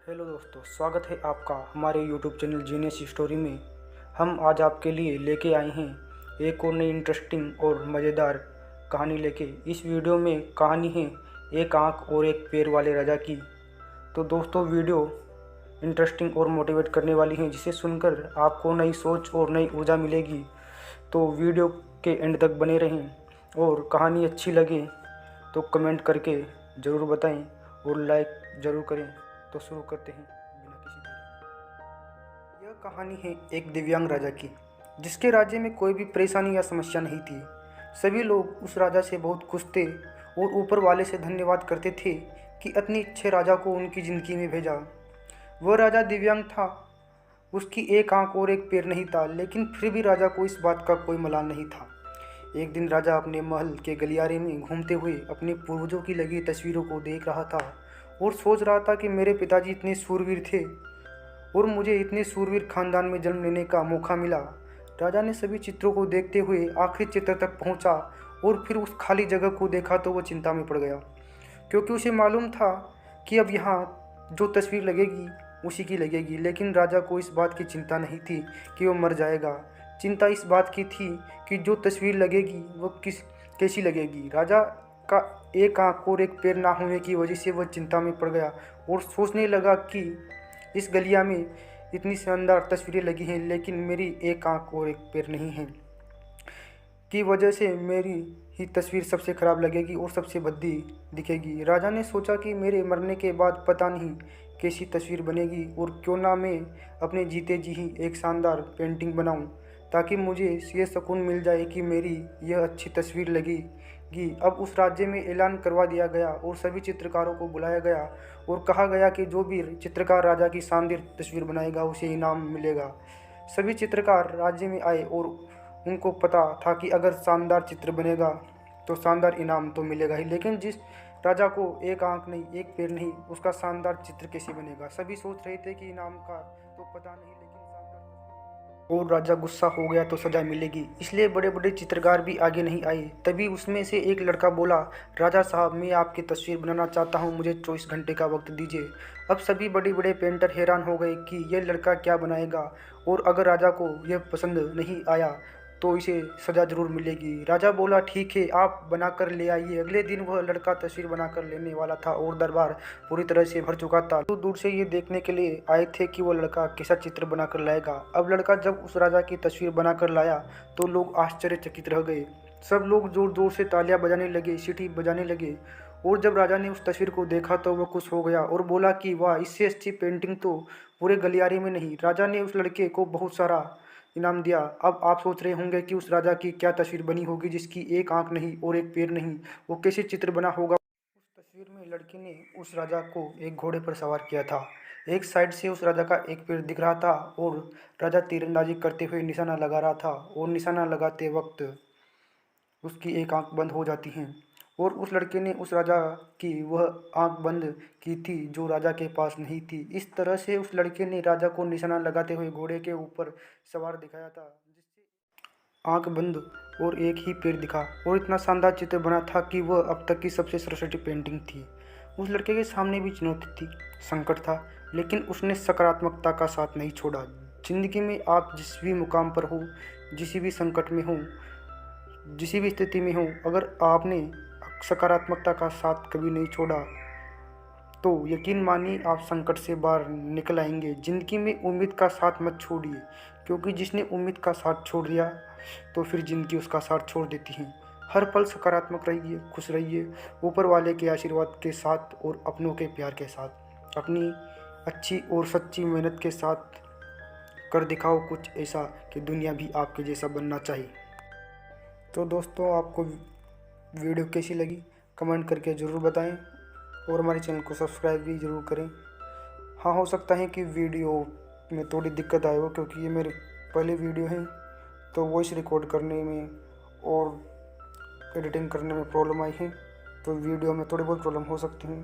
Hello दोस्तों, स्वागत है आपका हमारे यूट्यूब चैनल जीनियस स्टोरी में। हम आज आपके लिए लेके आए हैं एक और नई इंटरेस्टिंग और मज़ेदार कहानी लेके। इस वीडियो में कहानी है एक आँख और एक पैर वाले राजा की। तो दोस्तों, वीडियो इंटरेस्टिंग और मोटिवेट करने वाली है, जिसे सुनकर आपको नई सोच और नई ऊर्जा मिलेगी। तो वीडियो के एंड तक बने रहें, और कहानी अच्छी लगे तो कमेंट करके ज़रूर बताएं और लाइक ज़रूर करें। तो शुरू करते हैं बिना किसी देरी। यह कहानी है एक दिव्यांग राजा की, जिसके राज्य में कोई भी परेशानी या समस्या नहीं थी। सभी लोग उस राजा से बहुत खुश थे और ऊपर वाले से धन्यवाद करते थे कि इतने अच्छे राजा को उनकी ज़िंदगी में भेजा। वह राजा दिव्यांग था, उसकी एक आंख और एक पैर नहीं था, लेकिन फिर भी राजा को इस बात का कोई मलाल नहीं था। एक दिन राजा अपने महल के गलियारे में घूमते हुए अपने पूर्वजों की लगी तस्वीरों को देख रहा था और सोच रहा था कि मेरे पिताजी इतने शूरवीर थे और मुझे इतने शूरवीर खानदान में जन्म लेने का मौका मिला। राजा ने सभी चित्रों को देखते हुए आखिरी चित्र तक पहुंचा और फिर उस खाली जगह को देखा तो वह चिंता में पड़ गया, क्योंकि उसे मालूम था कि अब यहाँ जो तस्वीर लगेगी उसी की लगेगी। लेकिन राजा को इस बात की चिंता नहीं थी कि वह मर जाएगा। चिंता इस बात की थी कि जो तस्वीर लगेगी वो कैसी लगेगी। राजा का एक आंख और एक पैर ना होने की वजह से वह चिंता में पड़ गया और सोचने लगा कि इस गलिया में इतनी शानदार तस्वीरें लगी हैं, लेकिन मेरी एक आंख और एक पैर नहीं है की वजह से मेरी ही तस्वीर सबसे ख़राब लगेगी और सबसे भद्दी दिखेगी। राजा ने सोचा कि मेरे मरने के बाद पता नहीं कैसी तस्वीर बनेगी, और क्यों ना मैं अपने जीते जी ही एक शानदार पेंटिंग बनाऊं, ताकि मुझे ये सुकून मिल जाए कि मेरी यह अच्छी तस्वीर लगेगी। अब उस राज्य में ऐलान करवा दिया गया और सभी चित्रकारों को बुलाया गया और कहा गया कि जो भी चित्रकार राजा की शानदार तस्वीर बनाएगा उसे इनाम मिलेगा। सभी चित्रकार राज्य में आए और उनको पता था कि अगर शानदार चित्र बनेगा तो शानदार इनाम तो मिलेगा ही, लेकिन जिस राजा को एक आंख नहीं एक पैर नहीं, उसका शानदार चित्र कैसे बनेगा। सभी सोच रहे थे कि इनाम का तो पता नहीं, लेकिन शानदार, और राजा गुस्सा हो गया तो सजा मिलेगी, इसलिए बड़े बड़े चित्रकार भी आगे नहीं आए। तभी उसमें से एक लड़का बोला, राजा साहब, मैं आपकी तस्वीर बनाना चाहता हूँ, मुझे 24 घंटे का वक्त दीजिए। अब सभी बड़े बड़े पेंटर हैरान हो गए कि यह लड़का क्या बनाएगा, और अगर राजा को यह पसंद नहीं आया तो इसे सज़ा ज़रूर मिलेगी। राजा बोला, ठीक है, आप बनाकर ले आइए। अगले दिन वह लड़का तस्वीर बनाकर लेने वाला था और दरबार पूरी तरह से भर चुका था। तो दूर से ये देखने के लिए आए थे कि वह लड़का कैसा चित्र बनाकर लाएगा। अब लड़का जब उस राजा की तस्वीर बनाकर लाया तो लोग आश्चर्यचकित रह गए। सब लोग जोर जोर से तालियां बजाने लगे, सीटी बजाने लगे। और जब राजा ने उस तस्वीर को देखा तो वह खुश हो गया और बोला कि वाह, इससे अच्छी पेंटिंग तो पूरे गलियारे में नहीं। राजा ने उस लड़के को बहुत सारा इनाम दिया। अब आप सोच रहे होंगे कि उस राजा की क्या तस्वीर बनी होगी जिसकी एक आंख नहीं और एक पैर नहीं, वो कैसे चित्र बना होगा। उस तस्वीर में लड़के ने उस राजा को एक घोड़े पर सवार किया था। एक साइड से उस राजा का एक पैर दिख रहा था और राजा तीरंदाजी करते हुए निशाना लगा रहा था, और निशाना लगाते वक्त उसकी एक आंख बंद हो जाती है। और उस लड़के ने उस राजा की वह आंख बंद की थी जो राजा के पास नहीं थी। इस तरह से उस लड़के ने राजा को निशाना लगाते हुए घोड़े के ऊपर सवार दिखाया था, जिससे आंख बंद और एक ही पैर दिखा, और इतना शानदार चित्र बना था कि वह अब तक की सबसे सरस्वती पेंटिंग थी। उस लड़के के सामने भी चुनौती थी, संकट था, लेकिन उसने सकारात्मकता का साथ नहीं छोड़ा। जिंदगी में आप जिस भी मुकाम पर हो, जिस भी संकट में हो, जिस भी स्थिति में हो, अगर आपने सकारात्मकता का साथ कभी नहीं छोड़ा तो यकीन मानिए आप संकट से बाहर निकल आएंगे। ज़िंदगी में उम्मीद का साथ मत छोड़िए, क्योंकि जिसने उम्मीद का साथ छोड़ दिया तो फिर ज़िंदगी उसका साथ छोड़ देती है। हर पल सकारात्मक रहिए, खुश रहिए, ऊपर वाले के आशीर्वाद के साथ और अपनों के प्यार के साथ, अपनी अच्छी और सच्ची मेहनत के साथ कर दिखाओ कुछ ऐसा कि दुनिया भी आपके जैसा बनना चाहिए। तो दोस्तों, आपको वीडियो कैसी लगी कमेंट करके ज़रूर बताएं, और हमारे चैनल को सब्सक्राइब भी ज़रूर करें। हाँ, हो सकता है कि वीडियो में थोड़ी दिक्कत आए हो, क्योंकि ये मेरे पहले वीडियो हैं, तो वॉइस रिकॉर्ड करने में और एडिटिंग करने में प्रॉब्लम आई है, तो वीडियो में थोड़ी बहुत प्रॉब्लम हो सकती है।